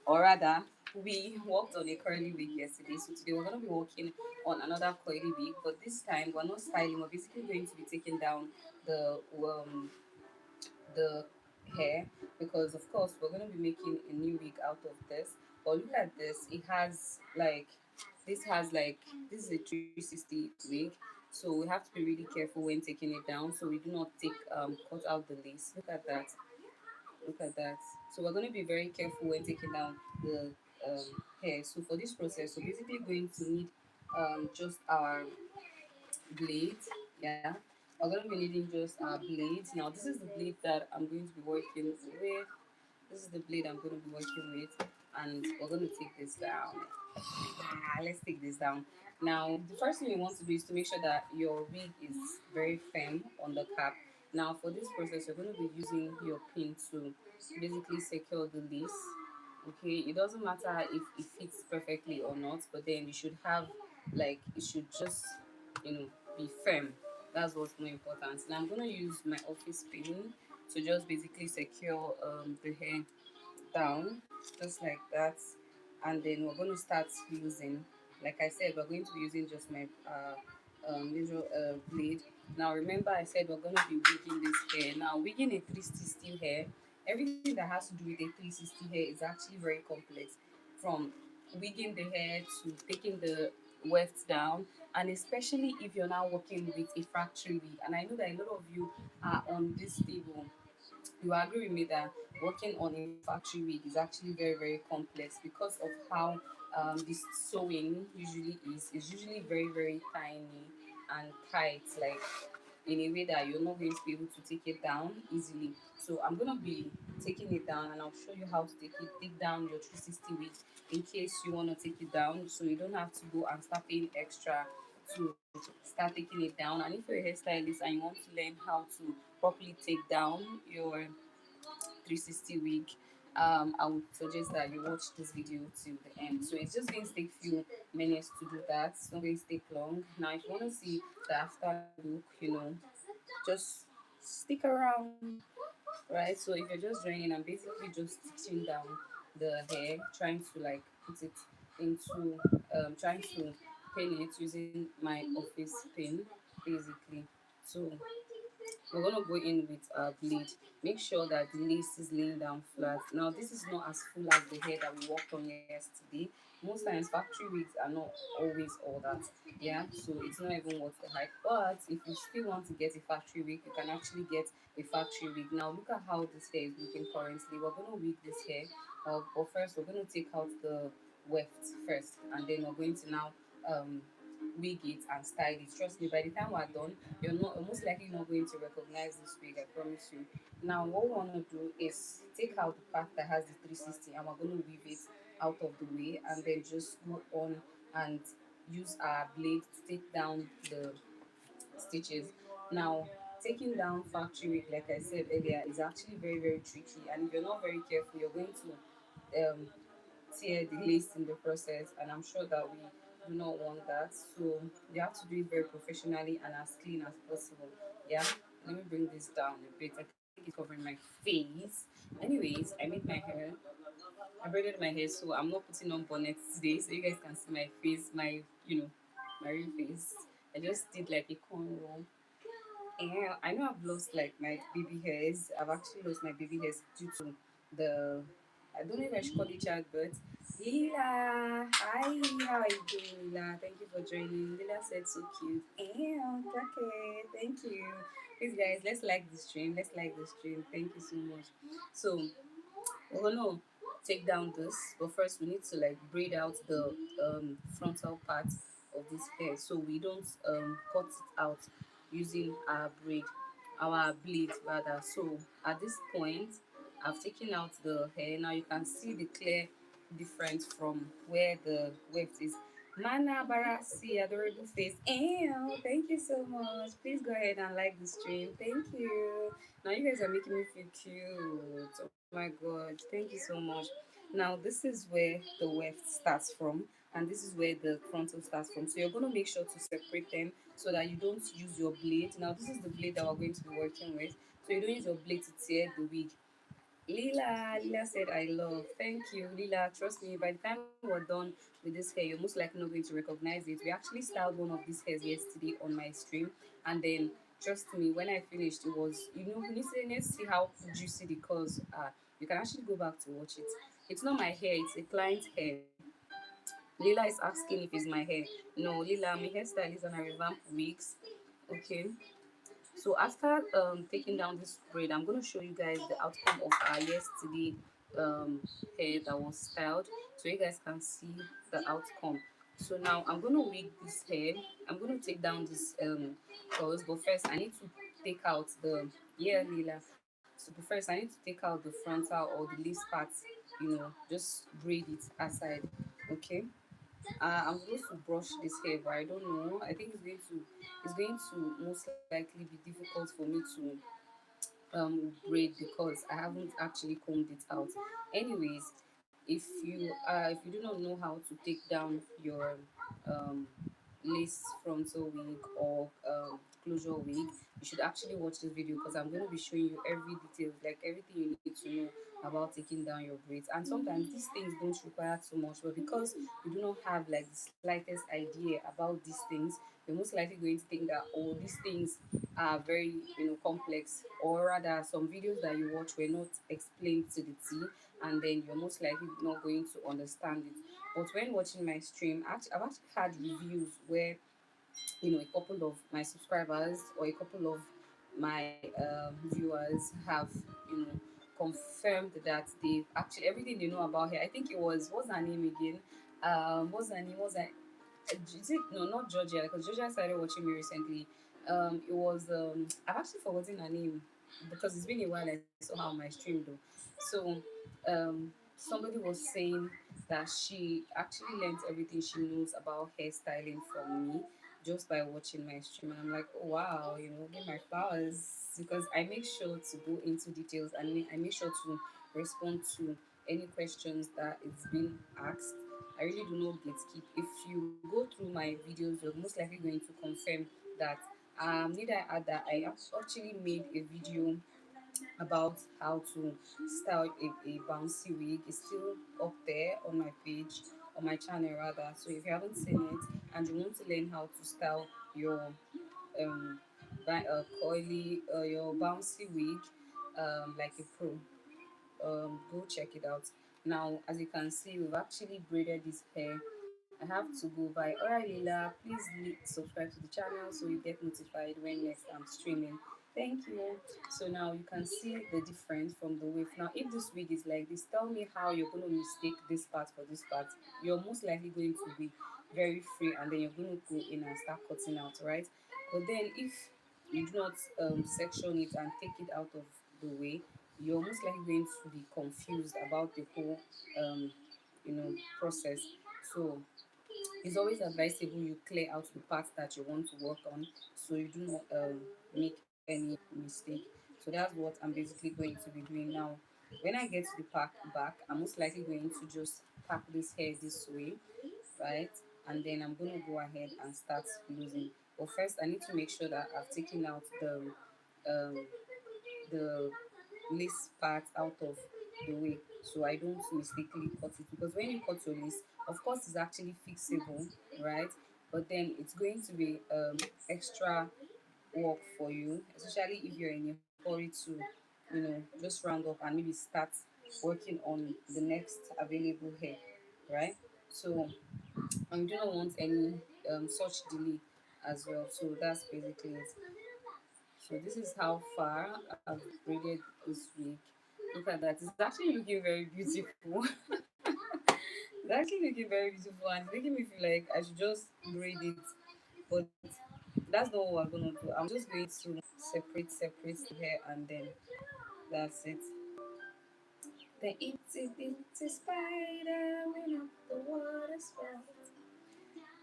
or rather, we worked on a curly wig yesterday. So today we're going to be working on another curly wig, but this time we're not styling. We're basically going to be taking down the um the hair, because of course we're going to be making a new wig out of this. But look at this, it has like this is a 360 wig, so we have to be really careful when taking it down so we do not take cut out the lace. Look at that, look at that. So we're going to be very careful when taking down the hair. So for this process, we're basically going to need just our blade. Yeah, we're going to be needing just our blade. Now this is the blade that I'm going to be working with. This is the blade I'm going to be working with, and we're going to take this down. Let's take this down. Now the first thing you want to do is to make sure that your wig is very firm on the cap. Now for this process, you're going to be using your pin to basically secure the lace. Okay, it doesn't matter if it fits perfectly or not, but then you should have, like, it should just, be firm. That's what's more important. Now I'm going to use my office pin to just basically secure the hair down, just like that. And then we're going to start using, like I said, we're going to be using just my usual blade. Now remember, I said we're going to be wigging this hair. Now wigging a 360 hair, everything that has to do with a 360 hair is actually very complex, from wigging the hair to taking the weft down, and especially if you're now working with a factory wig. And I know that a lot of you are on this table, you agree with me that working on a factory wig is actually very, very complex because of how this sewing usually is. It's usually very, very tiny and tight, like in a way that you're not going to be able to take it down easily. So I'm gonna be taking it down, and I'll show you how to take down your 360 wig in case you want to take it down, so you don't have to go and start paying extra to start taking it down. And if you're a hairstylist and you want to learn how to properly take down your 360 wig, I would suggest that you watch this video till the end. So it's just going to take few minutes to do that. It's not going to take long. Now if you want to see the after look, just stick around, right? So if you're just joining, I'm basically just stitching down the hair, trying to like put it into trying to pin it using my office pin, basically. So we're gonna go in with our bleed. Make sure that the lace is laying down flat. Now this is not as full as the hair that we worked on yesterday. Most times factory wigs are not always all that. Yeah, so it's not even worth the hype. But if you still want to get a factory wig, you can actually get a factory wig. Now look at how this hair is looking currently. We're gonna wig this hair. But first we're gonna take out the weft first, and then we're going to now um wig it and style it. Trust me, by the time we're done, you're most likely not going to recognize this wig, I promise you. Now what we want to do is take out the part that has the 360, and we're going to weave it out of the way, and then just go on and use our blade to take down the stitches. Now taking down factory wig, like I said earlier, is actually very, very tricky, and if you're not very careful, you're going to tear the lace in the process, and I'm sure that we do not want that. So you have to do it very professionally and as clean as possible. Yeah, let me bring this down a bit. I think it's covering my face. Anyways, I made my hair, I braided my hair, so I'm not putting on bonnet today, so you guys can see my face, my real face. I just did like a cornrow. And I know I've lost like my baby hairs. I've actually lost my baby hairs due to the, I don't know if I should call it childbirth. Lila, hi, how are you doing, Lila? Thank you for joining. Lila said so cute. Ew, okay, thank you. Please, guys, let's like the stream. Let's like the stream. Thank you so much. So we're gonna take down this, but first we need to like braid out the frontal part of this hair so we don't cut it out using our braid, our blade rather. So at this point, I've taken out the hair. Now you can see the clear difference from where the weft is. Mana Barasi, adorable face. Ew, thank you so much. Please go ahead and like the stream. Thank you. Now you guys are making me feel cute. Oh my god, thank you so much. Now this is where the weft starts from, and this is where the frontal starts from. So you're going to make sure to separate them so that you don't use your blade. Now this is the blade that we're going to be working with. So you don't use your blade to tear the wig. Lila said, I love. Thank you, Lila. Trust me, by the time we're done with this hair, you're most likely not going to recognize it. We actually styled one of these hairs yesterday on my stream, and then trust me, when I finished, it was, you need to see how juicy the curls are. You can actually go back to watch it. It's not my hair, it's a client's hair. Lila is asking if it's my hair. No, Lila, I'm a hairstylist and I revamp wigs. Okay. So after taking down this braid, I'm going to show you guys the outcome of our yesterday hair that was styled, so you guys can see the outcome. So now I'm going to wig this hair. I'm going to take down this curls, but first I need to take out the, yeah, Lila. So first I need to take out the frontal or the lace part, just braid it aside. Okay. I'm supposed to brush this hair, but I don't know. I think it's going to most likely be difficult for me to braid because I haven't actually combed it out. Anyways, if you do not know how to take down your um lace frontal wig or closure wig, you should actually watch this video because I'm going to be showing you every detail, like everything you need to know about taking down your braids. And sometimes these things don't require too much, but because you do not have like the slightest idea about these things, you're most likely going to think that, oh, these things are very complex, or rather some videos that you watch were not explained to the T, and then you're most likely not going to understand it. But when watching my stream, I've actually had reviews where a couple of my subscribers or a couple of my viewers have you know confirmed that they've actually everything they know about her. I think it was, what's her name again? What's her name? Is it, no, not Georgia, because Georgia started watching me recently. It was I've actually forgotten her name because it's been a while I saw her on my stream though. So somebody was saying that she actually learned everything she knows about hairstyling from me just by watching my stream, and I'm like, oh wow, give my flowers, because I make sure to go into details, and I make sure to respond to any questions that it's been asked. I really do not gatekeep. If you go through my videos, you're most likely going to confirm that. Need I add that I actually made a video about how to style a bouncy wig. It's still up there on my page, on my channel rather. So if you haven't seen it and you want to learn how to style your um coily your bouncy wig like a pro, go check it out. Now, as you can see, we've actually braided this hair. I have to go by. Alright, Lila, please subscribe to the channel so you get notified when next I'm streaming. Thank you. So now you can see the difference from the wave. Now, if this wig is like this, tell me how you're going to mistake this part for this part. You're most likely going to be very free, and then you're going to go in and start cutting out, right? But then if you do not section it and take it out of the way, you're most likely going to be confused about the whole process. So it's always advisable you clear out the parts that you want to work on, so you do not make any mistake. So that's what I'm basically going to be doing now. When I get to the back, I'm most likely going to just pack this hair this way, right? And then I'm going to go ahead and start losing. But first, I need to make sure that I've taken out um, the lace part out of the way, so I don't mistakenly cut it, because when you cut your lace, of course it's actually fixable, right? But then it's going to be extra work for you, especially if you're in a hurry to just round up and maybe start working on the next available hair, right? So I do not want any such delay as well. So that's basically it. So this is how far I've braided this wig. Look at that. It's actually looking very beautiful. It's actually looking very beautiful, and it's making me feel like I should just braid it. But that's not what we're gonna do. I'm just going to separate the hair, and then that's it. The itsy spider went up the water spout.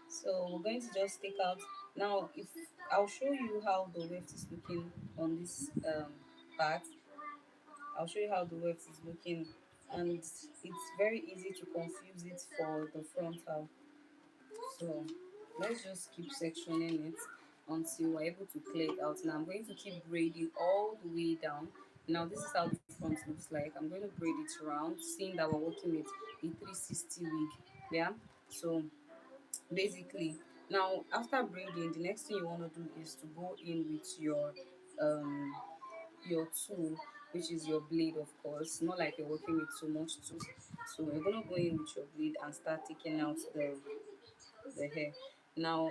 So we're going to just take out now. If I'll show you how the weft is looking on this part, I'll show you how the weft is looking, and it's very easy to confuse it for the frontal. So let's just keep sectioning it until we're able to clear it out. Now I'm going to keep braiding all the way down Now this is how the front looks like. I'm going to braid it around, seeing that we're working with a 360 wig. Yeah. So basically, now after braiding, the next thing you want to do is to go in with um your tool, which is your blade, of course. Not like you're working with so much tools. So you're gonna go in with your blade and start taking out the hair. Now,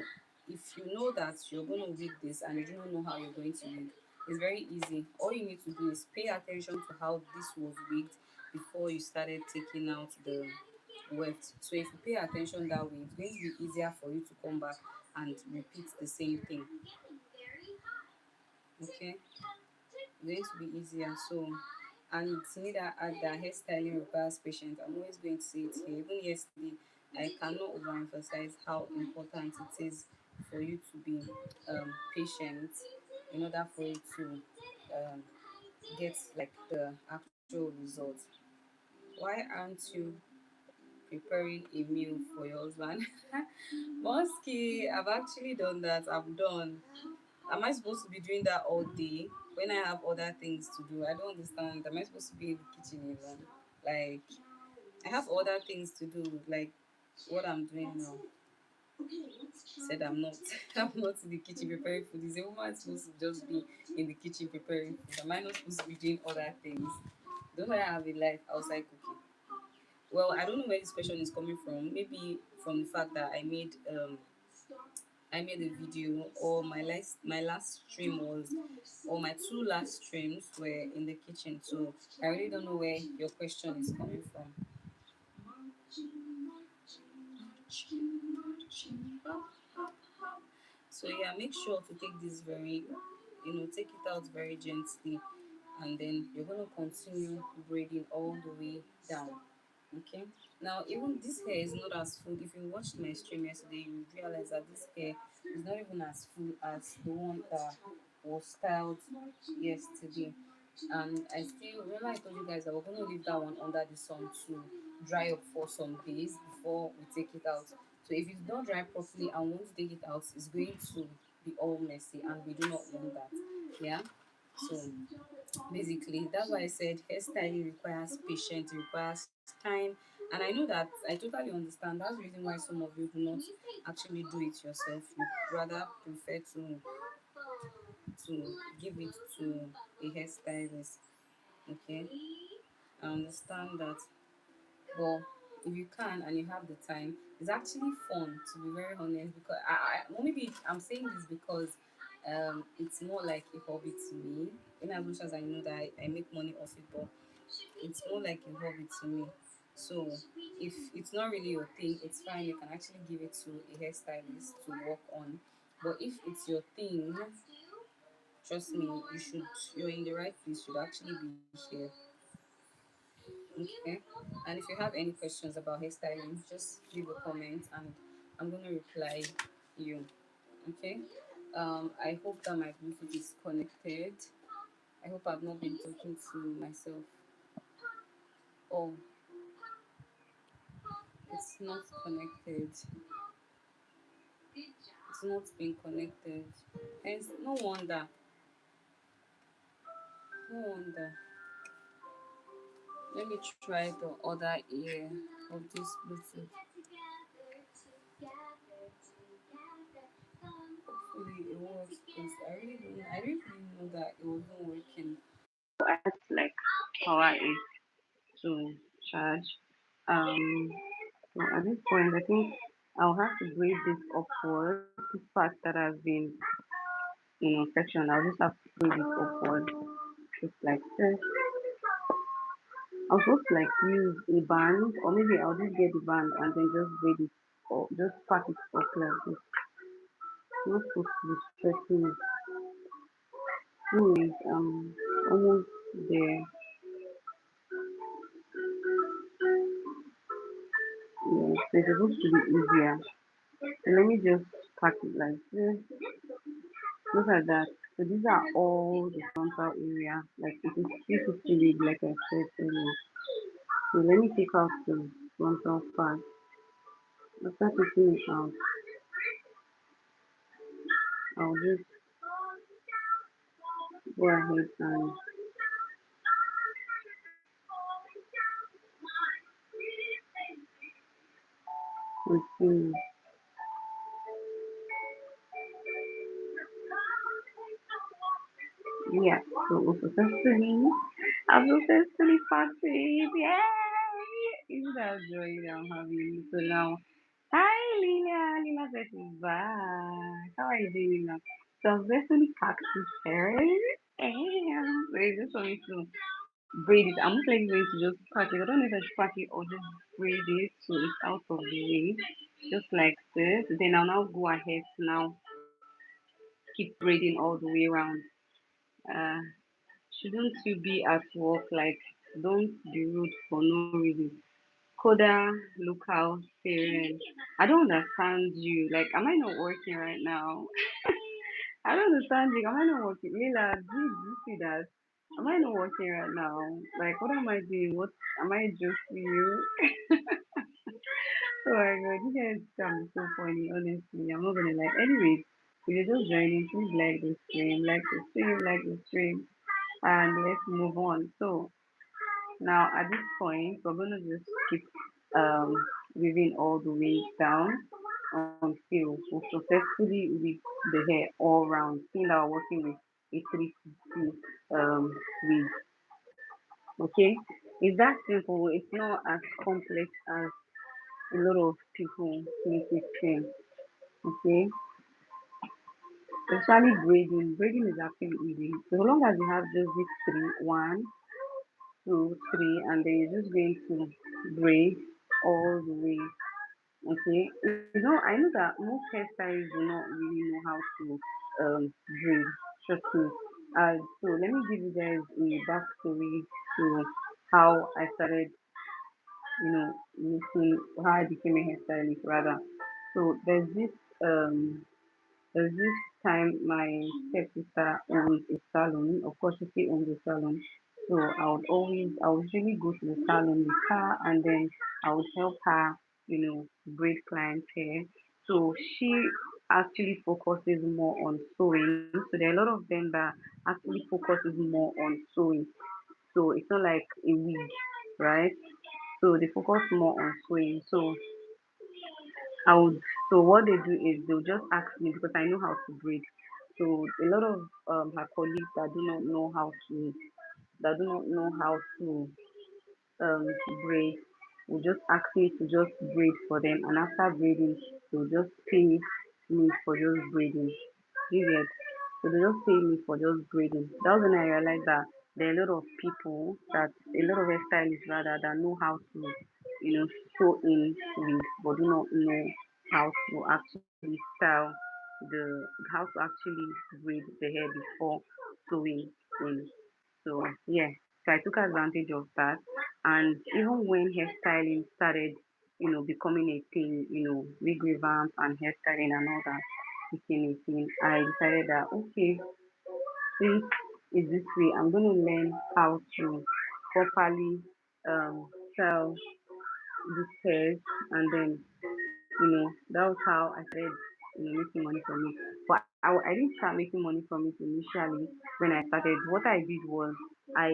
if you know that you're going to wig this and you do not know how you're going to wig, it's very easy. All you need to do is pay attention to how this was wigged before you started taking out the weft. So if you pay attention that way, it's going to be easier for you to come back and repeat the same thing. Okay, it's going to be easier. So, and to me that add that hairstyling requires patience. I'm always going to say it here. Even yesterday, I cannot overemphasize how important it is for you to be patient in order for you to get like the actual result. Why aren't you preparing a meal for your husband? Mosky, I've actually done that. I'm done. Am I supposed to be doing that all day when I have other things to do? I don't understand. Am I supposed to be in the kitchen even? Like, I have other things to do, like what I'm doing now. Said I'm not. I'm not in the kitchen preparing food. Is a woman supposed to just be in the kitchen preparing food? Am I not supposed to be doing other things? Don't I have a life outside cooking? Well, I don't know where this question is coming from. Maybe from the fact that I made a video, or my last stream was, or my two last streams were in the kitchen. So I really don't know where your question is coming from. So yeah, make sure to take this very, take it out very gently, and then you're gonna continue braiding all the way down. Okay. Now, even this hair is not as full. If you watched my stream yesterday, you realize that this hair is not even as full as the one that was styled yesterday. And I still remember I told you guys that we're gonna leave that one under the sun to dry up for some days before we take it out. So if it's not dry properly and once you take it out, it's going to be all messy, and we do not want that. Yeah. So basically, that's why I said hairstyling requires patience, it requires time. And I know that I totally understand. That's the reason why some of you do not actually do it yourself. You rather prefer to give it to a hairstylist. Okay, I understand that. But if you can and you have the time, it's actually fun, to be very honest. Because well, maybe I'm saying this because it's more like a hobby to me. In as much as I know that I make money off it, but it's more like a hobby to me. So if it's not really your thing, it's fine. You can actually give it to a hairstylist to work on. But if it's your thing, trust me, you're in the right place. You should actually be here. Okay. And if you have any questions about hairstyling, just leave a comment and I'm gonna reply you. Okay. I hope that my Bluetooth is connected. I hope I've not been talking to myself. Oh, it's not connected. It's not been connected. Hence, no wonder. No wonder. Let me try the other ear of this Bluetooth. Hopefully it works because I really didn't know that it wasn't working. I had to like power it to charge. Um, so at this point, I think I'll have to braid this upward. This part that has been, section, I'll just have to braid it upward, just like this. I'm supposed to like use a band, or maybe I'll just get the band and then just braid it, or just pack it up like this. I'm not supposed to be stretching it. Anyways, almost there. Yes, it's supposed to be easier. So let me just pack it like this. Look at that. So these are all the frontal area. Like it is 350 big, like I said earlier. So let me take out the frontal part. After taking it out, I'll just go ahead and Okay. Yeah, so successfully, I've successfully passed it. Yay! Isn't that joy that I'm having? So now, hi Lila. Lila says she's back. How are you doing now? So I've successfully packed this hair. And so it's just for me to braid it. I'm most likely going to just pack it. I don't know if I should pack it or just braid it so it's out of the way. Just like this. Then I'll now go ahead to now keep braiding all the way around. Uh, shouldn't you be at work? Like, don't be rude for no reason. Koda, local parent. I don't understand you. Like, am I not working right now? I don't understand you. Am I not working? Lila, do you see that? Am I not working right now? Like, what am I doing? What am I just you? Oh my god, you guys sound so funny, honestly. I'm not gonna lie. Anyways, if you're just joining, please like the stream, and let's move on. So, now at this point, we're gonna just keep um weaving all the way down until we successfully weave the hair all round. Seeing that we're working with a 360 weave. Okay, it's that simple. It's not as complex as a lot of people make it seem. Okay, especially braiding. Braiding is actually easy. So long as you have just these three, one, two, three, and then you're just going to braid all the way. Okay, I know that most hairstylists do not really know how to braid. Trust me. So let me give you guys a backstory to how I started, making how I became a hairstylist rather. So there's this time my stepsister owns a salon. Of course, she still owns a salon. So I would really go to the salon with her, and then I would help her, braid clients' hair. So she actually focuses more on sewing. So there are a lot of them that actually focuses more on sewing. So it's not like a wig, right? So they focus more on sewing. I would so what they do is they'll just ask me because I know how to braid. So a lot of her colleagues that do not know how to um braid will just ask me to just braid for them, and after braiding they'll just pay me for just braiding. Period. So they just pay me for just braiding. That was when I realized that there are a lot of people that a lot of hairstylists rather that know how to, sew in wigs but do not know how to actually style how to actually braid the hair before sewing in. So yeah, so I took advantage of that. And even when hairstyling started, becoming a thing, wig revamp and hairstyling and all that became a thing, I decided that okay, since it's this way, I'm gonna learn how to properly style this hair, and then that was how I started, making money from it. But I didn't start making money from it initially when I started. What I did was I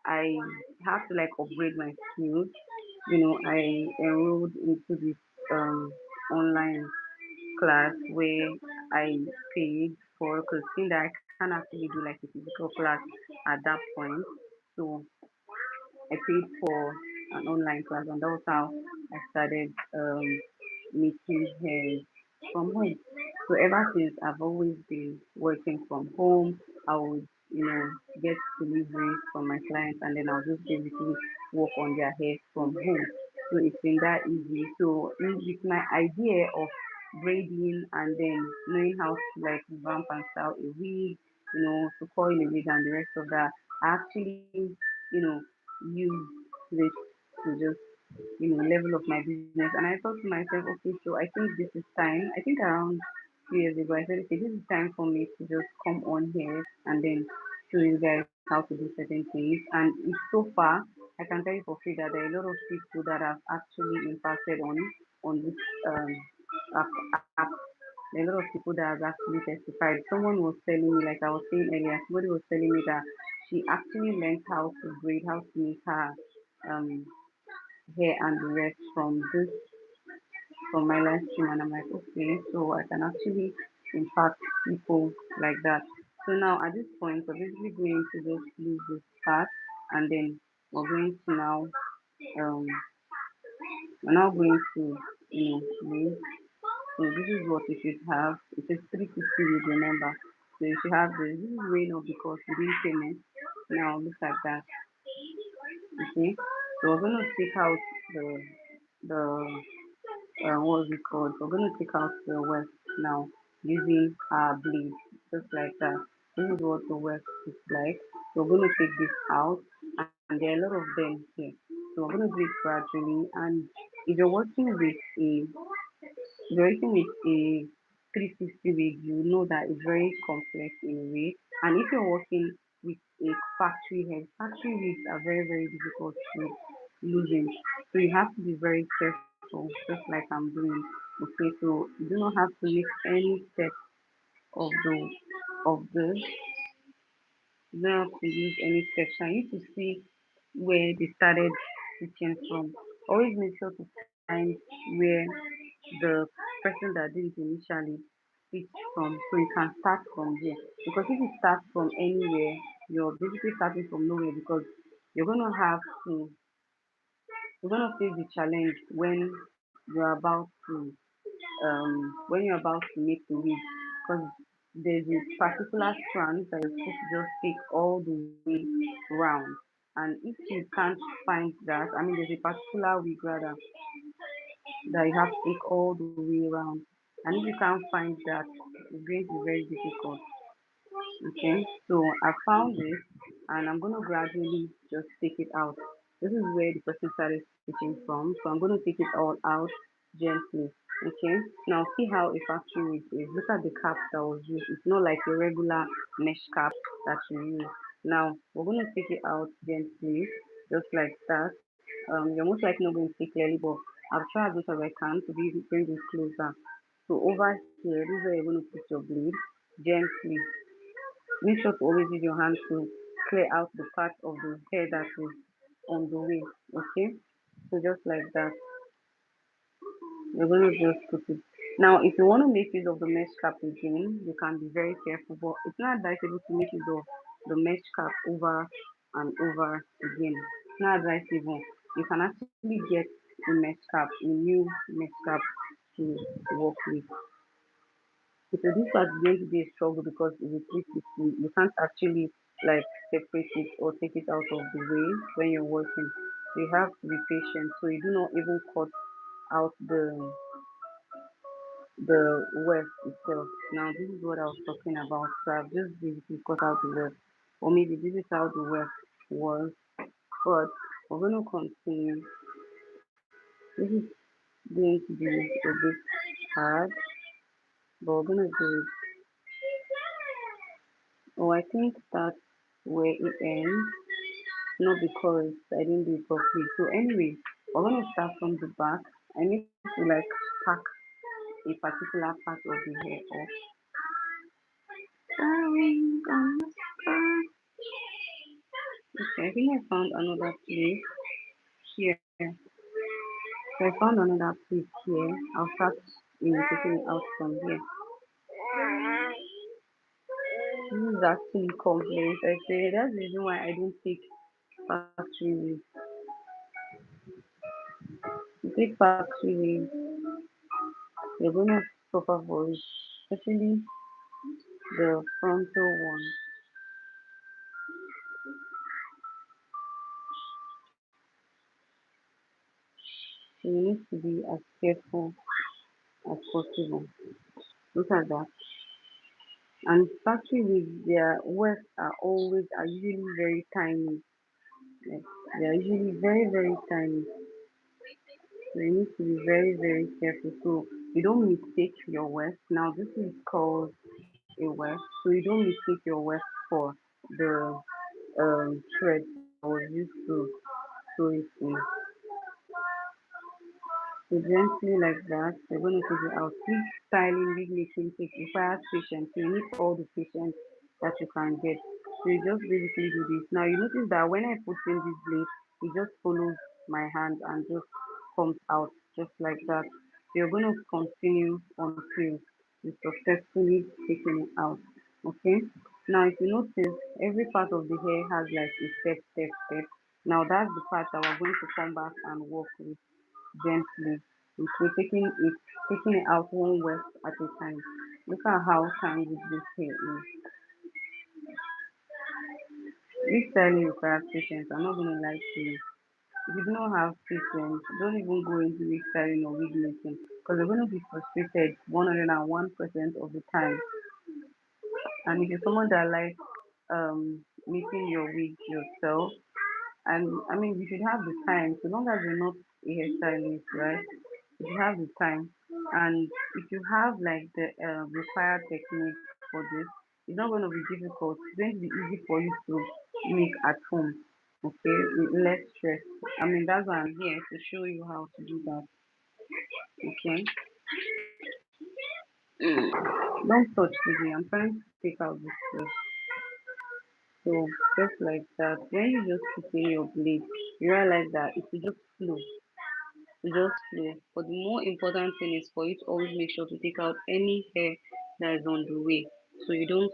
I have to like upgrade my skills. I enrolled into this online class where I paid for because seeing that I can't actually do like a physical class at that point. So I paid for an online class, and that was how I started making hair from home. So ever since, I've always been working from home. I would, get deliveries from my clients, and then I'll just basically work on their hair from home. So it's been that easy. So with my idea of braiding and then knowing how to like revamp and style a wig, to coil a wig and the rest of that, I actually, use this to just level up my business. And I thought to myself, okay, so I think this is time. I think around 2 years ago, I said, okay, this is time for me to just come on here and then show you guys how to do certain things. And it's so far, I can tell you for free that there are a lot of people that have actually impacted on this app. There are a lot of people that have actually testified. Someone was telling me, like I was saying earlier, somebody was telling me that she actually learned how to braid, how to make her um hair and the rest from this from my live stream, and I'm like, okay, so I can actually impact people like that. So now at this point, we're basically going to just leave this part, and then we're going to now um we're now going to leave. So this is what you should have. It is 350 with remember. So you should have this. This is way up because we didn't payment. Now look at that. Okay. So we're gonna take out the what's it called? We're gonna take out the weft now using our blade, just like that. This is what the weft is like. So we're gonna take this out, and there are a lot of them here. So we're gonna do it gradually. And if you're working with a working with a 360 wig, you know that it's very complex in a way. And if you're working with a factory head, factory wigs are very, very difficult to losing. So you have to be very careful, just like I'm doing. Okay, so you do not have to miss any step of the you don't have to use any steps. I need to see where they started teaching from. Always make sure to find where the person that did it initially teach from, so you can start from there. Because if you start from anywhere, you're basically starting from nowhere because you're gonna have to you're gonna face the challenge when you're about to make the wig, because there's a particular strand that you're supposed to just take all the way round. And if you can't find that, I mean, there's a particular wig rather that you have to take all the way around. And if you can't find that, it's going to be very difficult. Okay, so I found this and I'm going to gradually just take it out. This is where the person started stitching from. So I'm going to take it all out gently. Okay, now see how a factory wig is. Look at the cap that was used. It's not like a regular mesh cap that you use. Now we're going to take it out gently, just like that. You're most likely not going to see clearly, but I'll try as much as I can to bring it closer. So over here, this is where you're going to put your blade gently. Make sure to always use your hand to clear out the part of the hair that is on the way. Okay? So just like that. You're going to just put it. Now, if you want to make use of the mesh cap again, you can be very careful, but it's not advisable to make use of the mesh cap over and over again. It's not advisable. You can actually get a mesh cap, a new mesh cap to work with. So this part is going to be a struggle because it's a 360. You can't actually like separate it or take it out of the way when you're working. So you have to be patient. So you do not even cut out the weft itself. Now this is what I was talking about. So I've just basically cut out the weft. Or maybe this is how the weft was. But we're gonna continue. This is going to be a bit hard, but we're gonna do it. Oh, I think that's where it ends. Not because I didn't do it properly. So anyway, we're gonna start from the back. I need to like pack a particular part of the hair off. Darling, gonna cry. Okay, I think I found another place here. So I found another place here. I'll start taking it out from here. This is actually complex. I say that's the reason why I don't take factory weave. You take factory weave, you're gonna suffer for it, especially the frontal one. So you need to be as careful as possible. Look at that. And factory with their works are usually very tiny. Like, they are usually very, very tiny. So you need to be very, very careful. So you don't mistake your work. Now this is called a work. So you don't mistake your work for the thread that was used to sew it in. So gently like that, you're going to take it out. Wig styling, wig making requires patience. So you need all the patience that you can get. So you just basically do this. Now you notice that when I put in this blade, it just follows my hand and just comes out just like that. you're going to continue until you successfully taking it out. Okay. Now, if you notice, every part of the hair has like a step. Now, that's the part that we're going to come back and work with gently. Okay, taking it out one weft at a time. Look at how tangled this hair is. This styling requires patience. I'm not gonna lie to you. If you do not have patience, don't even go into wig styling or wig making because you're gonna be frustrated 101% of the time. And if you're someone that likes making your wig yourself, and I mean, you should have the time, so long as you're not a hairstylist, right? You should have the time, and if you have like the required technique for this, it's not going to be difficult. It's going to be easy for you to make at home, okay, with less stress. I mean, that's why I'm here to show you how to do that, okay? Don't touch the. I'm trying to take out this stress. So just like that, when you just put in your blade, you realize that it will just flow. It just flow. But the more important thing is for you to always make sure to take out any hair that is on the way. So you don't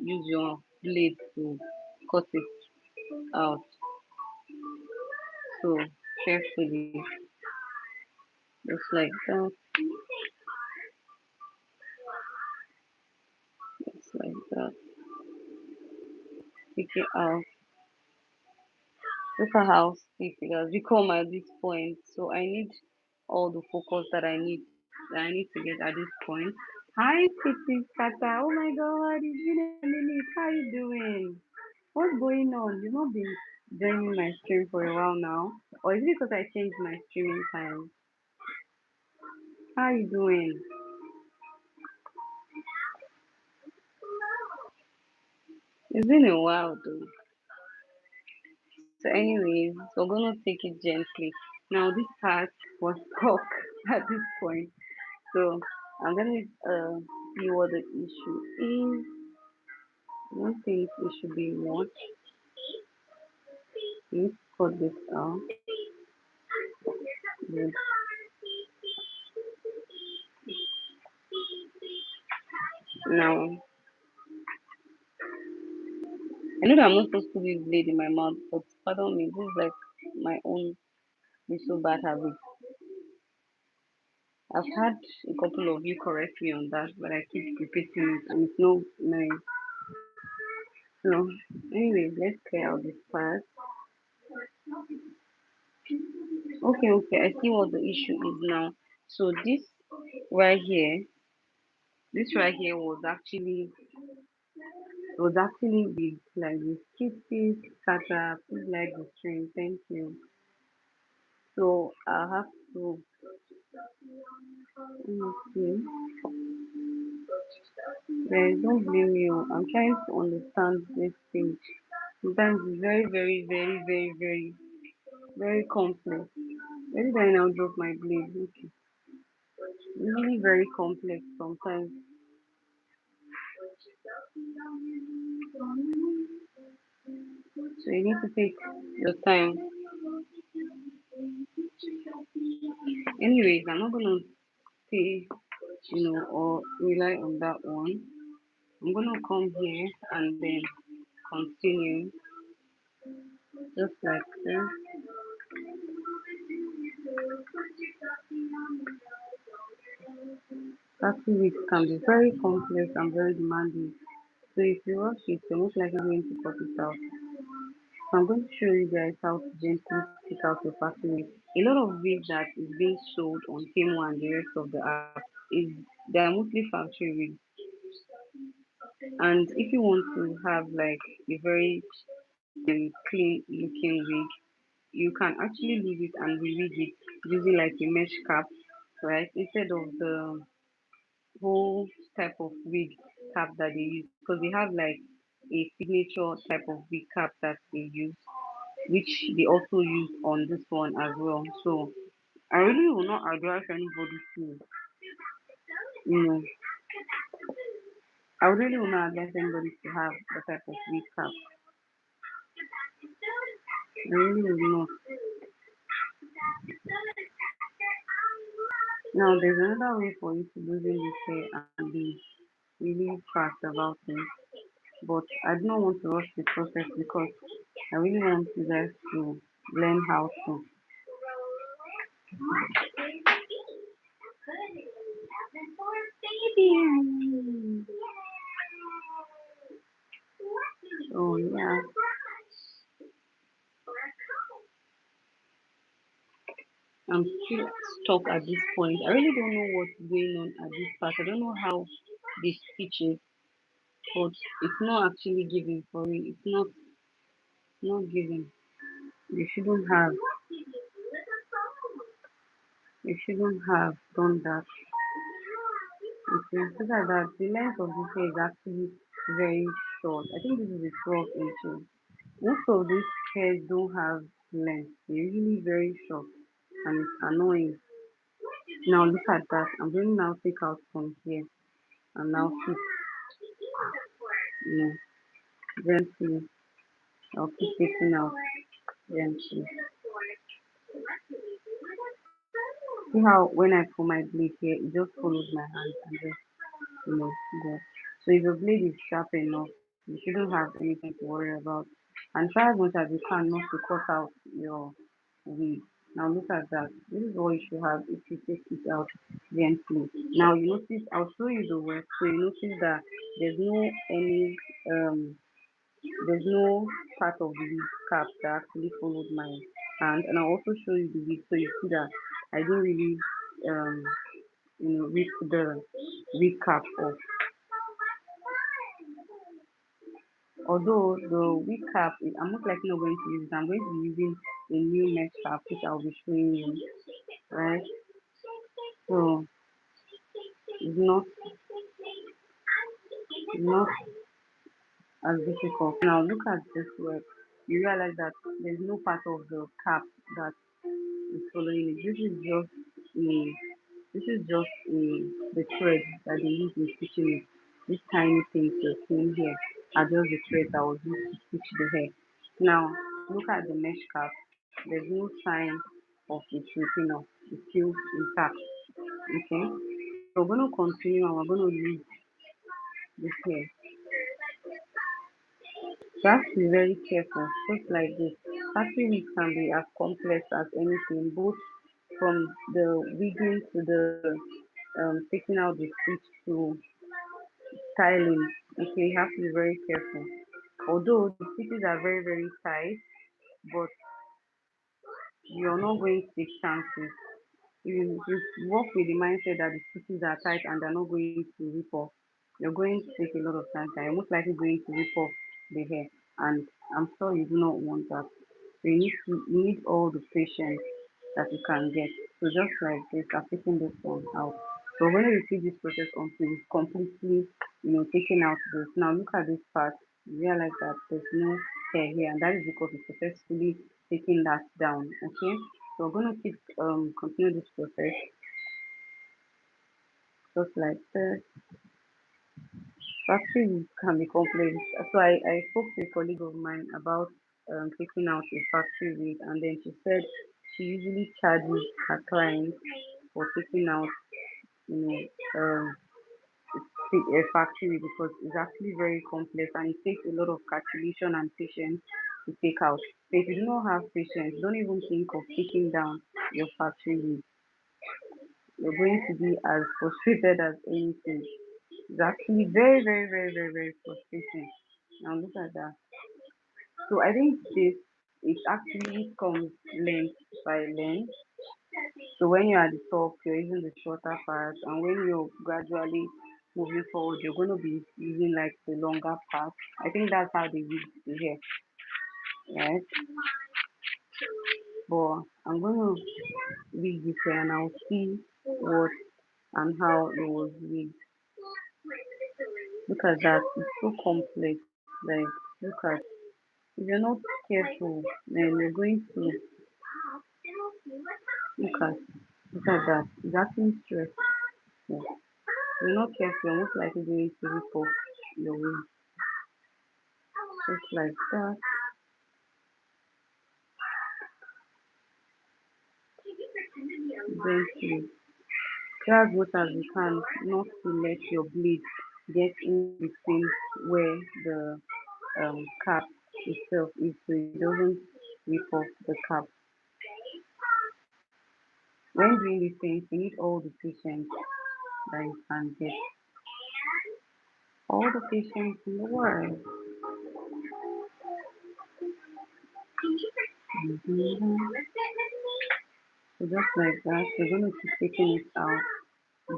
use your blade to cut it out. So carefully, just like that, just like that. Take it out. Look at how stiff it has become at this point. So I need all the focus that I need to get at this point. Hi, Kitty Kata. Oh my God, it's been a minute. How you doing? What's going on? You've not been joining my stream for a while now, or is it because I changed my streaming time? How you doing? It's been a while though. So, anyways, we're gonna take it gently. Now, this part was stuck at this point, so I'm gonna see what the issue is. I don't think it should be much. Let's cut this out. Yes. Now, I know that I'm not supposed to put this blade in my mouth, but pardon me, this is like my own little bad habit. I've had a couple of you correct me on that, but I keep repeating it, and it's no nice. So, anyways, let's clear out this part. Okay, I see what the issue is now. So right here, this right here was actually with like this kitty scatter. Please like the string, thank you. So I have to let me see. Guys, don't blame me. Oh. I'm trying to understand this thing. Sometimes it's very complex. Where did I now drop my blade? Okay. Really very complex sometimes. So you need to take your time. Anyways, I'm not gonna stay, or rely on that one. I'm gonna come here and then continue just like this. Tattoo wigs can be very complex and very demanding. So if you rush it, you're most likely going to cut it out. So I'm going to show you guys how to gently take out your tattoo wig. A lot of wigs that is being sold on Temu and the rest of the app is they are mostly factory wigs. And if you want to have like a very clean looking wig, you can actually leave it and re-wig it using like a mesh cap, right? Instead of the whole type of wig cap that they use, because they have like a signature type of wig cap that they use, which they also use on this one as well. So I really will not advise anybody to, you know, I really will not advise anybody to have the type of wig cap. I really will not. Now there's another way for you to loosen this hair and be really fast about it. But I do not want to rush the process because I really want you guys to learn how to. So yeah, I'm still stuck at this point. I really don't know what's going on at this part. I don't know how they stitch it, but it's not actually giving for me. It's not giving. They shouldn't have done that. Okay, so that the length of this hair is actually very short. I think this is a 12 inches. Most of these hairs don't have length. They're usually very short and it's annoying. Now look at that. I'm going to now take out from here and now keep, you know, gently. I'll keep taking out gently. See how when I pull my blade here, it just follows my hand and just, go. So if your blade is sharp enough, you shouldn't have anything to worry about. And try as much as you can not to cut out your wig. Now look at that. This is what you should have if you take it out gently. Now you notice, I'll show you the work. So you notice that there's no any um there's no part of the wig cap that actually followed my hand. And I'll also show you the wig so you see that I didn't really um rip the wig cap off. Although the wig cap, I'm most likely not going to use it. I'm going to be using a new mesh cap, which I'll be showing you, right? So it's not as difficult. Now look at this work. You realize that there's no part of the cap that is following it. A the thread that they use in stitching it. These tiny things you're seeing here are just the thread that was used to stitch the hair. Now look at the mesh cap. There's no sign of it ripping off. It's still intact. Okay. So we're gonna continue and we're gonna use this hair. You have to be very careful, just like this. Factory wigs can be as complex as anything, both from the wigging to the taking out the stitch to styling. Okay, you have to be very careful. Although the stitches are very, very tight, but you're not going to take chances. If you work with the mindset that the stitches are tight and they're not going to rip off, you're going to take a lot of time. You're most likely going to rip off the hair, and I'm sure you do not want that. So you need all the patience that you can get. So just like this, I'm taking this one out. So when you repeat this process until it's completely, taken out this. Now look at this part. You realize that there's no hair here, and that is because it's successfully taking that down. Okay. So we're gonna keep continue this process just like this. Factory can be complex. So I spoke to a colleague of mine about taking out a factory wig, and then she said she usually charges her clients for taking out, you know, a factory wig because it's actually very complex and it takes a lot of calculation and patience to take out. So if you do not have patience, don't even think of taking down your factory wig. You're going to be as frustrated as anything. It's actually very, very, very, very, very frustrating. Now look at that. So I think this it actually comes length by length. So when you're at the top, you're using the shorter part, and when you're gradually moving forward, you're going to be using like the longer part. I think that's how they use the hair, right? But I'm going to read this here and I'll see what and how it was rigged. Look at that, it's so complex. Like, look at, if you're not careful, then you're going to look at, look at that. It's actually stressful. If you're not careful, you're most likely going to rip off your wig. Just like that. Gently. try as much as you can not to let your blade get in between where the cap itself is, so it doesn't rip off the cap. When doing these things, you need all the patience that you can get. All the patience in the world. Mhm. So just like that, you're going to keep taking it out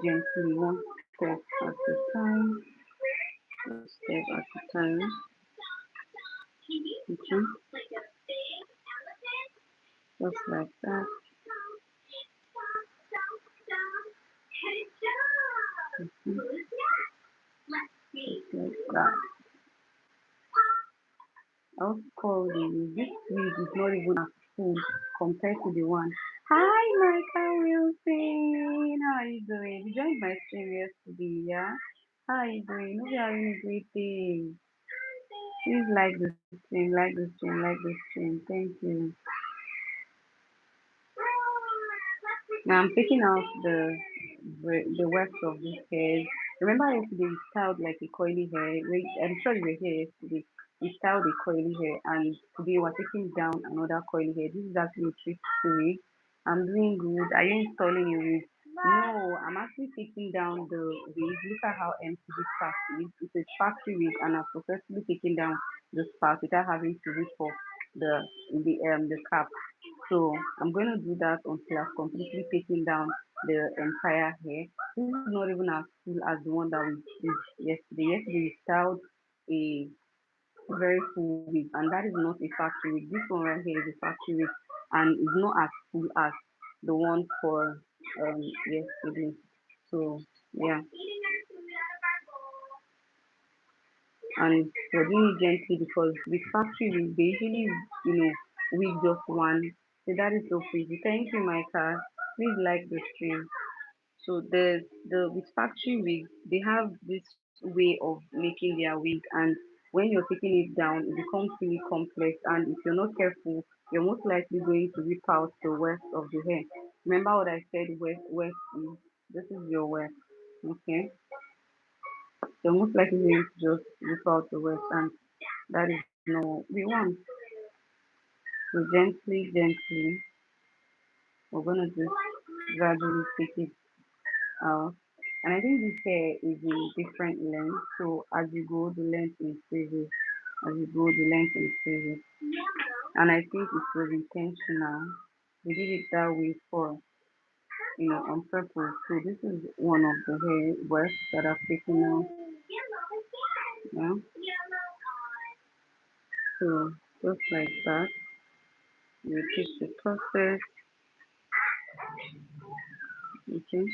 gently, one step at a time, one step at a time. Okay, just like that. Mhm. Just like that. I also call this week is not even as full compared to the one. Hi, Michael Wilson. How are you doing? You joined my stream yesterday, yeah? How are you doing? Hope you're having a great day. Please like the stream, like the stream, like the stream. Thank you. Now I'm taking out the weft of this hair. Remember yesterday we styled like a coily hair. I'm sure you were here yesterday. We styled a coily hair, and today we're taking down another coily hair. This is actually a 360 wig. I'm doing good. Are you installing a wig? No, I'm actually taking down the wig. Look at how empty this part is. It's a factory wig, and I've successfully taken down this part without having to rip off the the cap. So I'm going to do that until I've completely taken down the entire hair. This is not even as full as the one that we did yesterday. Yesterday we styled a very full wig, and that is not a factory wig. This one right here is a factory wig, and it's not as full as the one for yesterday. So yeah, and we're doing it gently because with factory wig they usually wig just one. So that is so pretty. Thank you, Micah. Please like the stream. So the with factory wig, they have this way of making their wig, and when you're taking it down, it becomes really complex. And if you're not careful, you're most likely going to rip out the weft of the hair. Remember what I said? Weft is this is your weft. Okay, you're most likely going to just rip out the weft, and that is not what we want. So gently, we're gonna just gradually take it out. And I think this hair is in different lengths. So as you go, the length increases. As you go, the length increases. And I think it was intentional. We did it that way for, on purpose. So this is one of the hair works that I've taken out. Yeah. So just like that, you repeat the process. Okay.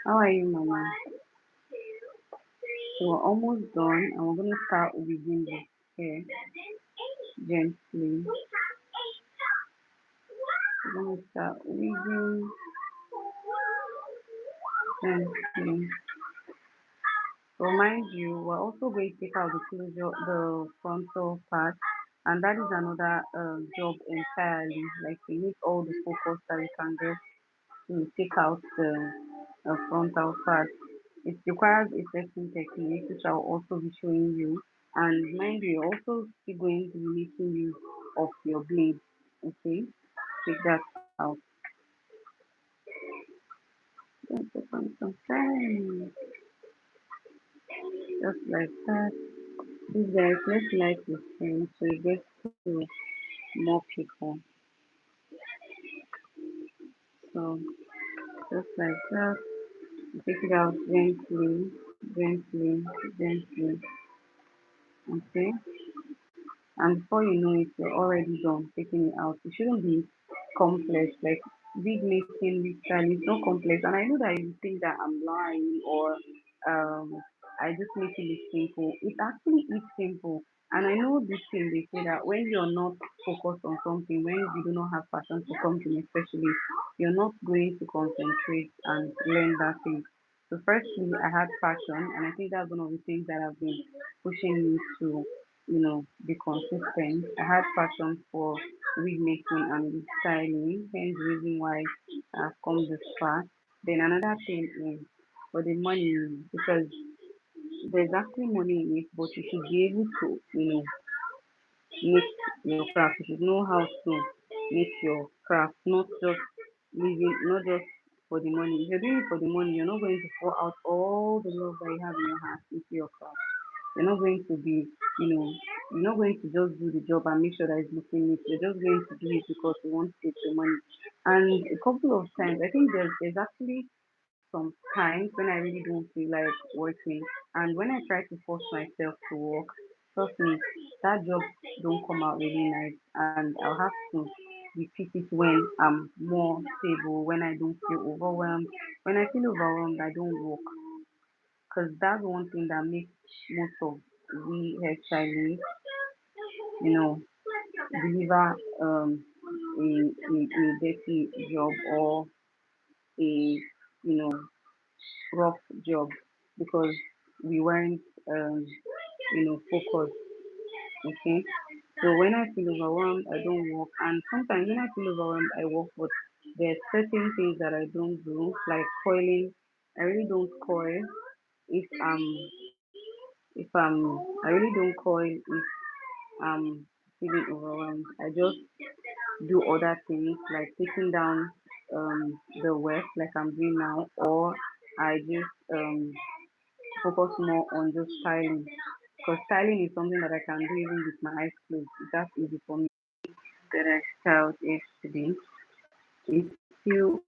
How are you, Mama? So we're almost done, and we're gonna start within the hair gently. We're gonna start weaving gently. So mind you, we're also going to take out the closure, the frontal part, and that is another job entirely. Like we need all the focus that we can get to take out the frontal part. It requires a certain technique, which I'll also be showing you. And mind you, you're also still going to be making use of your blade. Okay, take that out. Just some time, just like that. Please guys, let's like this thing so it gets to more people. So just like that, take it out gently, gently, gently. Okay. And before you know it, you're already done taking it out. It shouldn't be complex. Like wig making, wig styling is not complex. And I know that you think that I'm lying or um I just make it look simple. It actually is simple. And I know this thing they say that when you're not focused on something, when you do not have passion for something especially, you're not going to concentrate and learn that thing. So firstly I had passion, and I think that's one of the things that have been pushing me to be consistent. I had passion for wig making and wig styling, hence the reason why I've come this far. Then another thing is for the money, because there's actually money in it, but you should be able to, make your craft. You should know how to make your craft, not just for the money. If you're doing it for the money, you're not going to pour out all the love that you have in your heart into your craft. You're not going to be, you know, you're not going to just do the job and make sure that it's looking neat. You're just going to do it because you want to get the money. And a couple of times, I think there's actually some times when I really don't feel like working, and when I try to force myself to work, trust me, that job don't come out really nice, and I'll have to repeat it when I'm more stable, when I don't feel overwhelmed. When I feel overwhelmed, I don't work, because that's one thing that makes most of we hairstylists, you know, deliver a dirty job or a rough job, because we weren't focused. Okay. So when I feel overwhelmed, I don't work, and sometimes when I feel overwhelmed, I work. But there's certain things that I don't do, like coiling. I really don't coil if I'm I really don't coil if I'm feeling overwhelmed. I just do other things like taking down the work like I'm doing now, or I just focus more on just styling, because styling is something that I can do even with my eyes closed. It's that easy for me. That I styled yesterday, it's still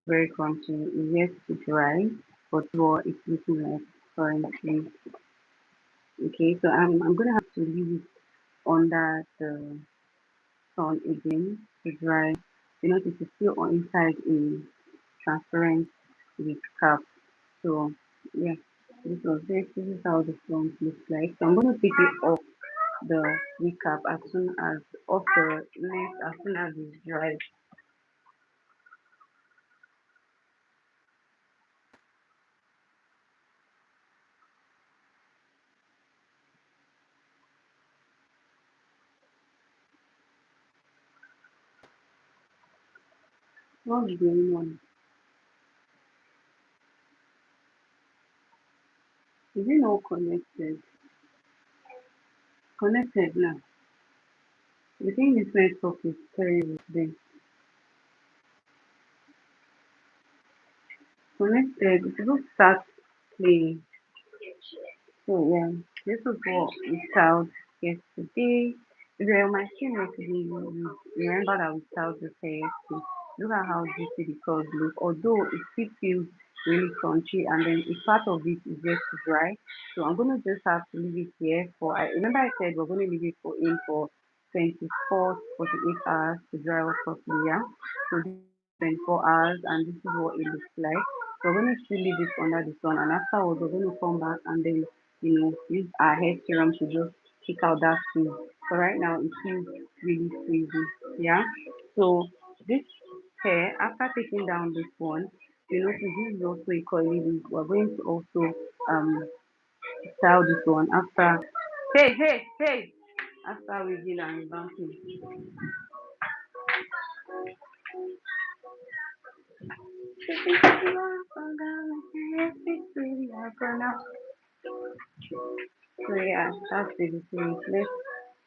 very crunchy. It's yet to dry, but this is what it's looking like currently. Okay, so I'm gonna have to leave it under the sun again to dry. You know, it is still on inside a transparent with cap. So yeah, this is how the front looks like. So I'm gonna take it off the recap as soon as off the lens as soon as it's dry. What's going on? Is it not connected? Connected now. The thing this network is terrible today. Connected. It's supposed to start playing. So yeah, this was what we styled yesterday. If you're on my stream yesterday, you remember that we styled this hair yesterday. Look at how juicy the curls look. Although it still feels really crunchy, and then a part of it is yet to dry. So I'm gonna just have to leave it here for. I remember I said we're gonna leave it for 24, 48 hours to dry off properly. Yeah. So this is 24 hours, and this is what it looks like. So we're gonna still leave it under the sun, and afterwards we're gonna come back and then use our hair serum to just kick out that frizz. So right now it feels really frizzy. Yeah. So this hair, after taking down this one, notice this is also a curly wig. We're going to also um style this one after hey after wigging and revamping. So yeah, that's basically it. Let's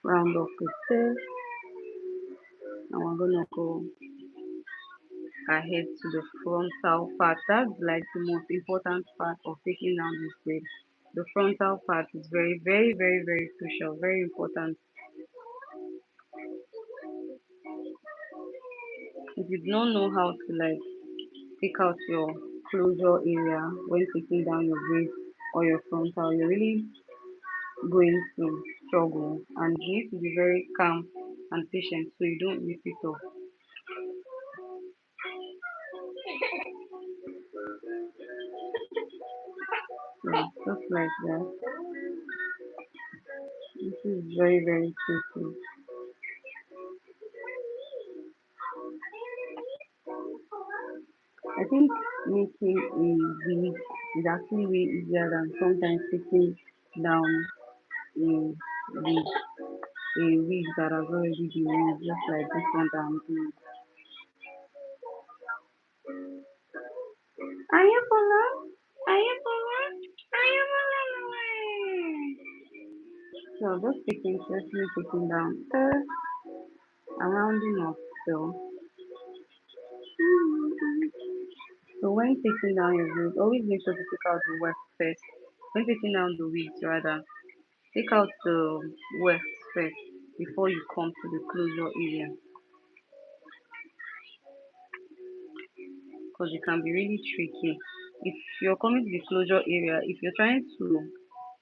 round off with this, and we're gonna go ahead to the frontal part. That's like the most important part of taking down this braid. The frontal part is very, very, very, very crucial, very important. If you don't know how to like take out your closure area when taking down your braid or your frontal, you're really going to struggle, and you need to be very calm and patient so you don't rip it off. Yeah, just like that. This is very, very tricky. I think making a wig is actually way easier than sometimes taking down a wig, a wig that has already been used, just like this one that I'm doing. Are you follow? Are you follow? Are you follow? So just taking, carefully taking down. I'm rounding up. So, so when taking down your wig, always make sure to take out the weft first. When taking down the wigs, rather, take out the weft first before you come to the closure area, because it can be really tricky. If you're coming to the closure area, if you're trying to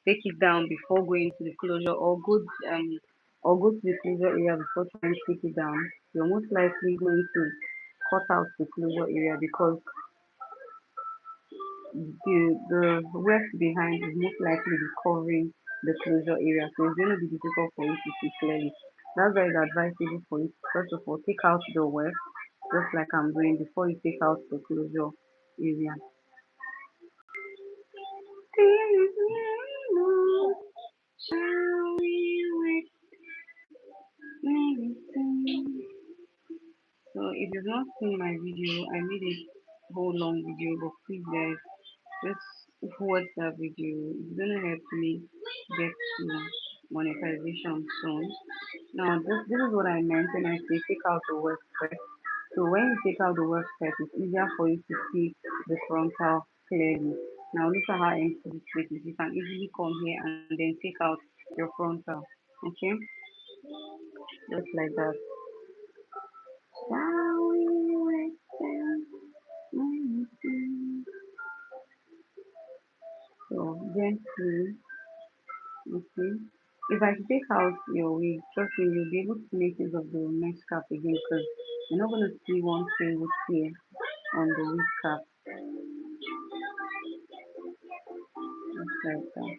take it down before going to the closure, or go to the closure area before trying to take it down, you're most likely going to cut out the closure area because the weft behind is most likely be covering the closure area, so it's going to be difficult for you to see clearly. That's why it's advisable for you to first of all take out the weft, just like I'm doing, before you take out the closure area. Shall we wait? So if you've not seen my video, I made a whole long video, but please guys, just watch that video. It's gonna help me get to monetization soon. Now this is what I meant when I say take out the website. So when you take out the website, it's easier for you to see the frontal clearly. Now look at how empty this space is. You can easily come here and then take out your frontal. Okay? Just like that. Shall we wait there? So gently, okay. If I should take out your wig, trust me, you'll be able to make use of the mesh cap again because you're not going to see one single tear on the wig cap, just like that.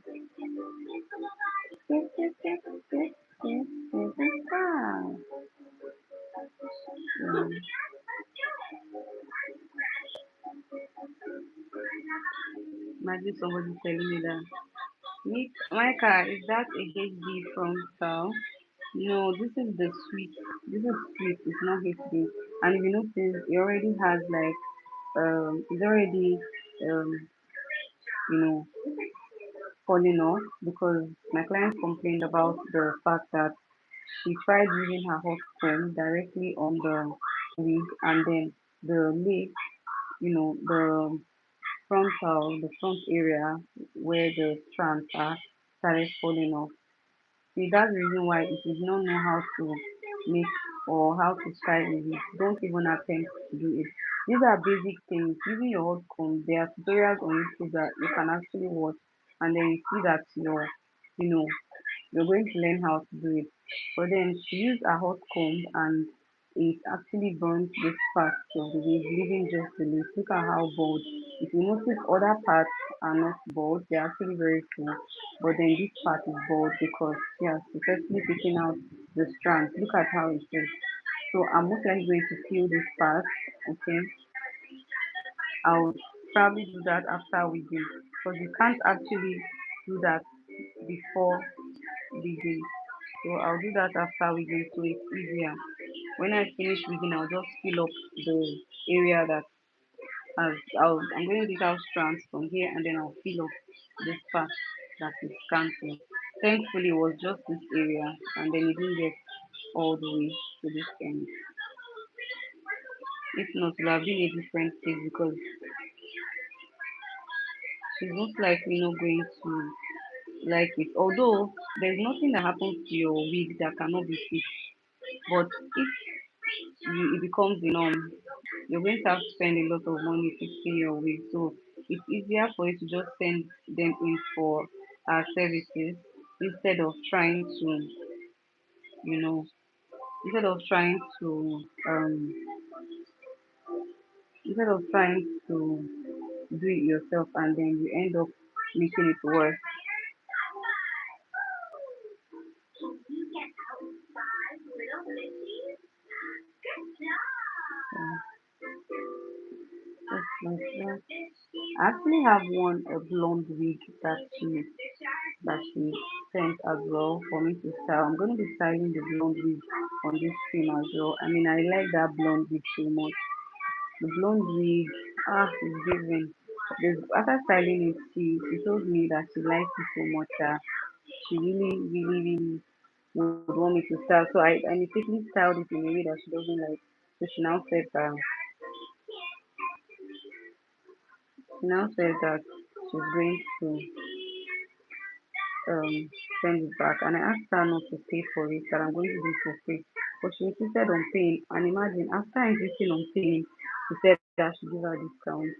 So, imagine somebody telling me that, Nick, Micah, is that a HD frontal? No, this is the sweet. This is sweet. It's not HD. And if you notice, it already has like it's already um you know falling off because my client complained about the fact that she tried using her hot comb directly on the wig, and then the lace, the the front area where the strands are, started falling off. See, that's the reason why if you do not know how to make or how to style a wig, don't even attempt to do it. These are basic things. Using your hot comb, there are tutorials on YouTube that you can actually watch, and then you see that you know, you're going to learn how to do it. But then she used a hot comb and it actually burnt this part of the wig, leaving just the lace. Look at how bald. If you notice, other parts are not bald, they're actually very full. But then this part is bald because she has successfully taken out the strands. Look at how it is. So I'm most likely going to peel this part. Okay, I'll probably do that after we do because you can't actually do that before wigging. So I'll do that after wigging so it's easier. When I finish wigging, I'll just fill up the area that I'm going to take out strands from here and then I'll fill up this part that is scanty. Thankfully, it was just this area and then it didn't get all the way to this end. If not, it would have been a different case because she's most likely not going to like it. Although there's nothing that happens to your wig that cannot be fixed. But if it becomes the norm, you're going to have to spend a lot of money fixing your wig. So it's easier for you to just send them in for services instead of trying to, you know, instead of trying to, um, instead of trying to do it yourself and then you end up making it worse. Just like that. I actually have one a blonde wig that she that she sent as well for me to style. I'm going to be styling the blonde wig on this trim as well. I mean, I like that blonde wig so much. The blonde wig, is giving. After styling it, she told me that she likes it so much that she really, really, really would want me to style. So I mistakenly styled it in a way that she doesn't like. So she now said that she's going to um send it back, and I asked her not to pay for it, that I'm going to do it for free. But she insisted on paying, and imagine after insisting on paying, she said I should give her discount.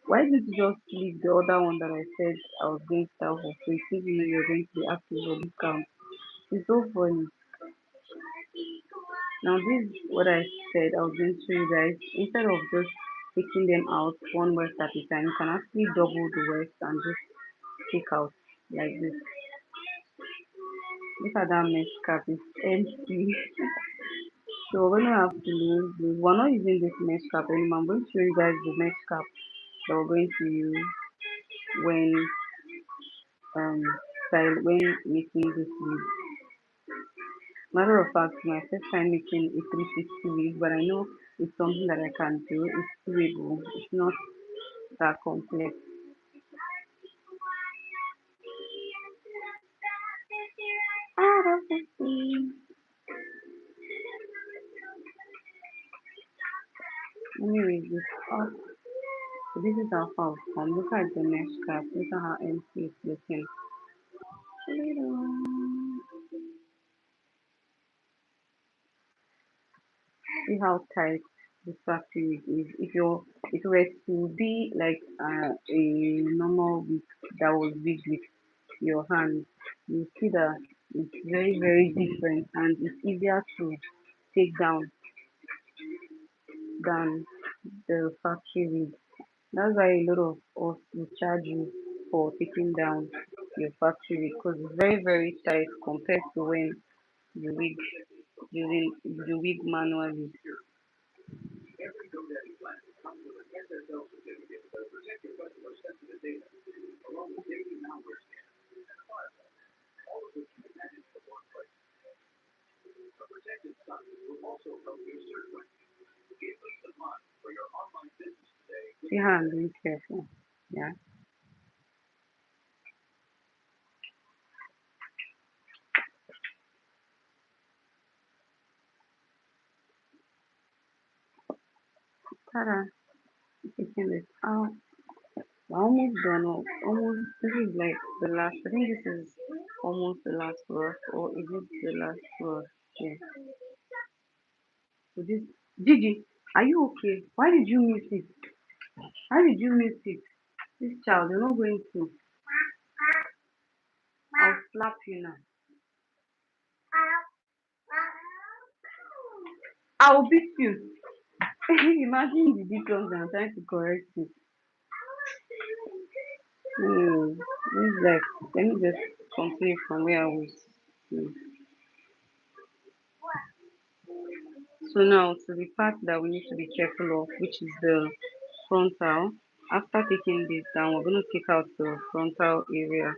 Why didn't you just leave the other one that I said I was going to sell for free, since you know you're going to be asking for discount? It's so funny. Now this is what I said I was going to show you guys. Instead of just taking them out one west at a time, you can actually double the west and just take out like this. Look at that mesh cap, it's empty. So we're gonna have to use this. We're not using this mesh cap anymore. I'm going to show you guys the mesh cap that we're going to use when um when making this wig. Matter of fact, my first time making a 360 wig, but I know it's something that I can do. It's doable. It's not that complex. Ah, that's so sweet. Anyway, this up. So this is how far we've come. Look at the mesh cap. Look at how empty it's looking. See how tight the factory is. If it were to be like a normal wig that was big with your hand, you see that it's very very different, and it's easier to take down than the factory wig. That's why a lot of us will charge you for taking down your factory wig, because it's very very tight compared to when the wig using the wig manually. See how I'm being careful. Yeah. Tara, taking this out. We're almost done. Almost. This is like the last. I think this is almost the last brush, or is it the last brush? Yeah. So this. Gigi, are you okay? Why did you miss it? Why did you miss it? This child, you're not going to. I'll slap you now. I'll beat you. Imagine the difference and I'm trying to correct you. This is like, let me just continue from where I was. Hmm. So now to the part that we need to be careful of, which is the frontal. After taking this down, we're going to take out the frontal area.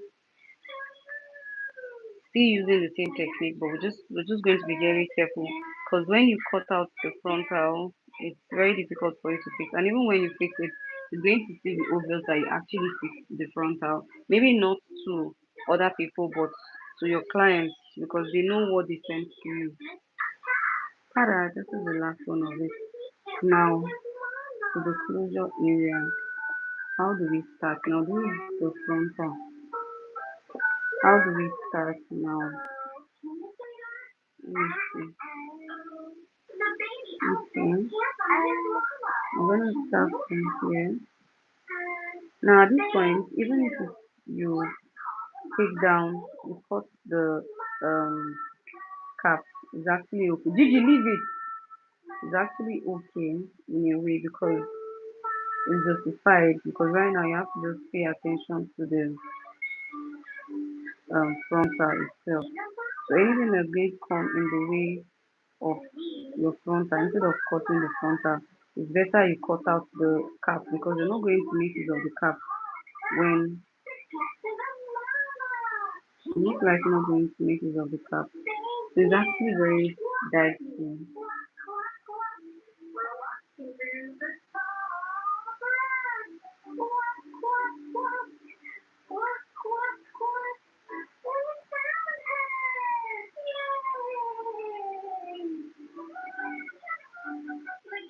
Still using the same technique, but we're just going to be very careful, because when you cut out the frontal, it's very difficult for you to fix. And even when you fix it, it's going to still be obvious that you actually fixed the frontal. Maybe not to other people, but to your clients, because they know what they sent to you. Para, this is the last one of it. Now, to the closure area. How do we start? Now, this is the frontal. How do we start now? Let me see. Okay. I'm gonna start from here. Now, at this point, even if you take down, you cut the um cap, it's actually okay. Did you leave it? It's actually okay in a way, because it's justified. Because right now you have to just pay attention to the frontal itself. So anything that's going to come in the way of your frontal, instead of cutting the frontal, it's better you cut out the cap, because you're not going to make use of the cap when I'm most likely not going to make use of the cap. So it's actually very dicey.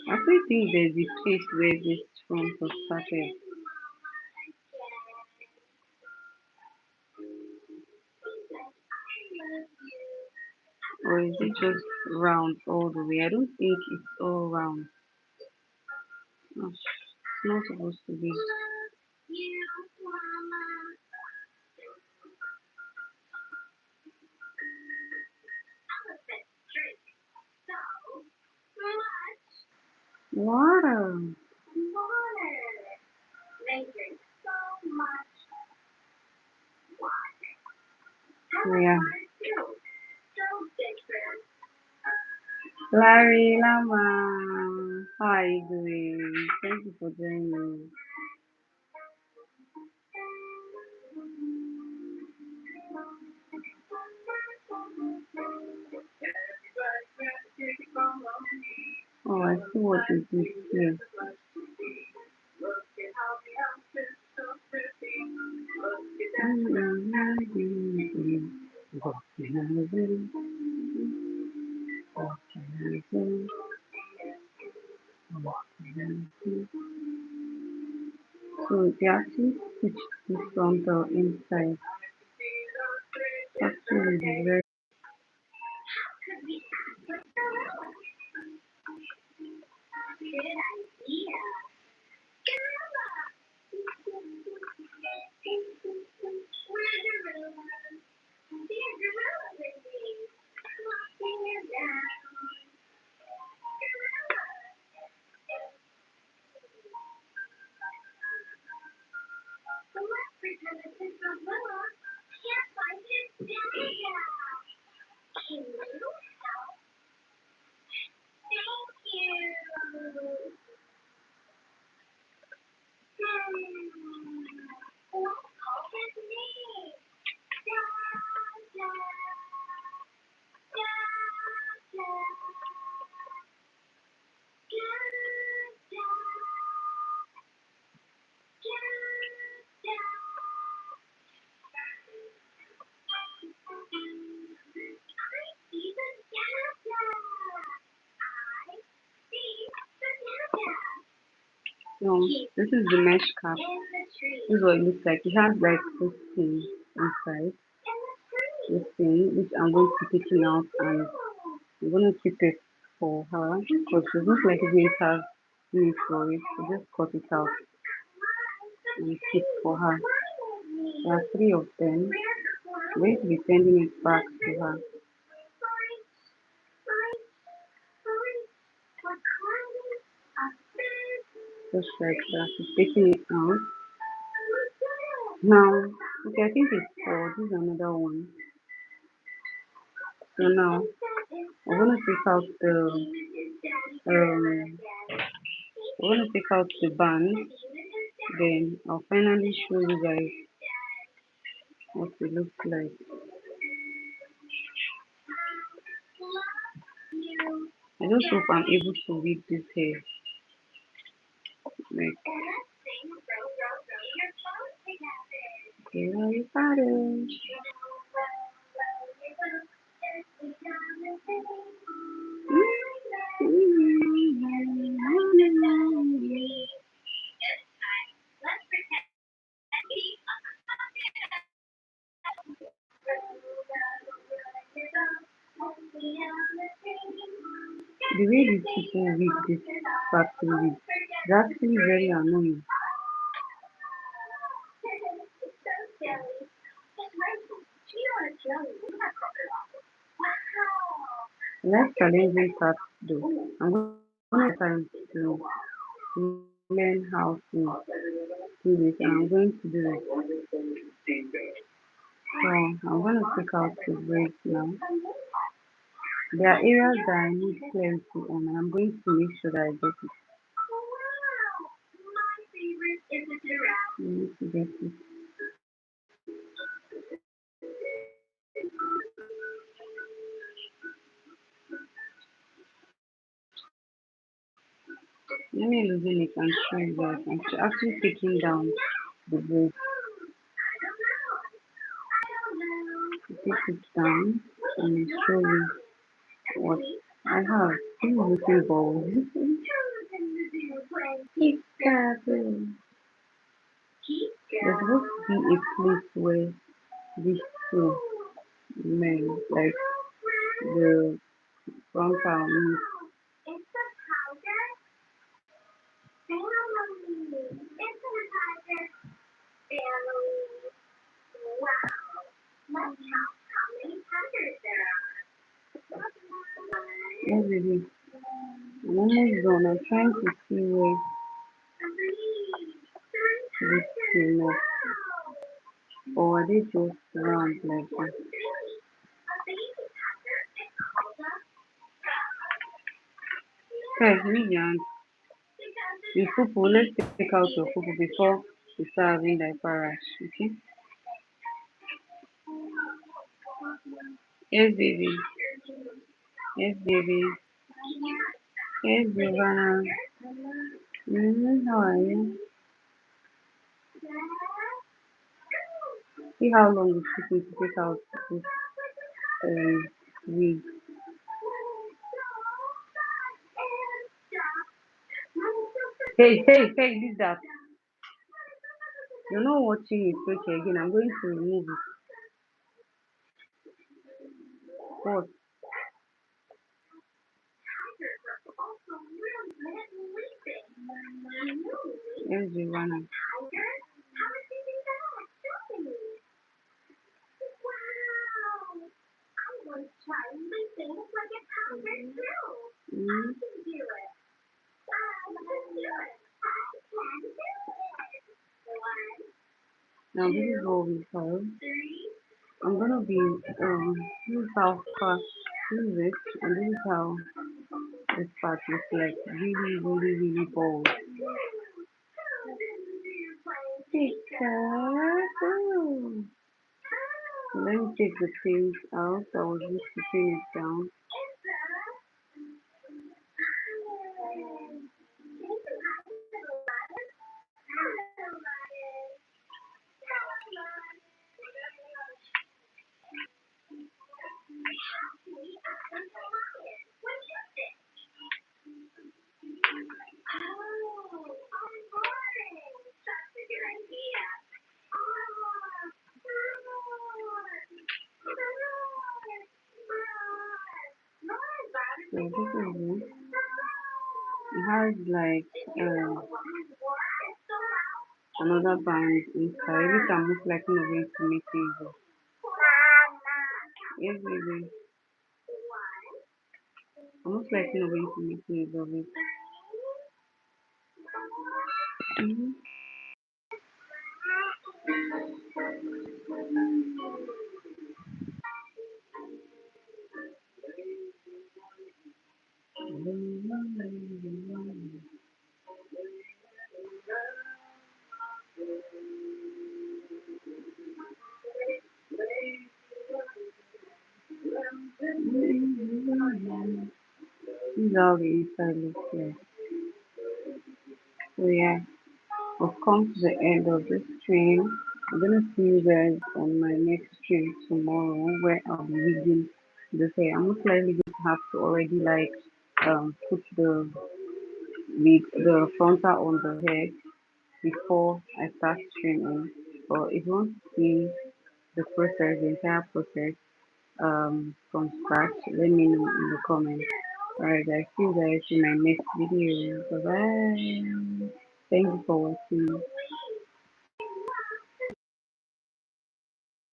I actually think there's a place where this from was started. Or is it just round all the way? I don't think it's all round. Oh, it's not supposed to be. Water. Yeah. Larry Lama. How are you doing? Thank you for joining me. Oh, I see what it is here. So they actually stitched this on the inside. Actually, it's very. So this is the mesh cap. This is what it looks like. It has like this thing inside. This thing, which I'm going to be taking out and I'm going to keep it for her because she's most likely going to have need for it. So just cut it out and keep for her. There are three of them. I'm going to be sending it back to her. Just like that. She's taking it out. Now, okay, I think it's four. This is another one. So now I'm gonna take out um I'm gonna take out the band. Then I'll finally show you guys what it looks like. I just hope I'm able to read this hair. Like, here I got it. The way these people read this factory read is actually very annoying. I like challenging tasks though. I'm gonna take time to learn how to do this and I'm going to do it. So I'm gonna take out the braids now. There are areas that I need clarity on and I'm going to make sure that I get it. I need to get it. Let me loosen it and show you guys. I'm actually taking down the braid. Take it down and show you what I have. Two little balls. Peekaboo. There's supposed to be a place where these two men, like the frontal meet. Yes, baby. I'm almost done. I'm trying to see where this came up. Or are they just round like that? Okay, leave your hand. The fufu, let's take out your fufu before we start having diaper rash. Okay? Yes, baby. Yes, baby. Yes, Giovanna. How are you? See how long it took me to take out this wig. Hey, hey, hey, leave that. You're not watching it, okay, again. I'm going to remove it. What? Yes, Giovanna. Mm. Now this is what we have. I'm gonna be this is how far this is it and this is how this part looks like really bold. Peekaboo. Let me take the things out. I was just putting it down. So this is it. It has like another band inside, which I'm most likely not going to make use of. Yes, baby. I'm most likely not going to make use of it. Mm-hmm. This is how the inside looks like. So yeah, we've come to the end of this stream. I'm gonna see you guys on my next stream tomorrow where I'll be reading this hair. I'm most likely going to have to already like put the frontal on the head before I start streaming. But if you want to see the process, the entire process from scratch, let me know in the comments. Alright guys, see you guys in my next video. Bye bye. Thank you for watching.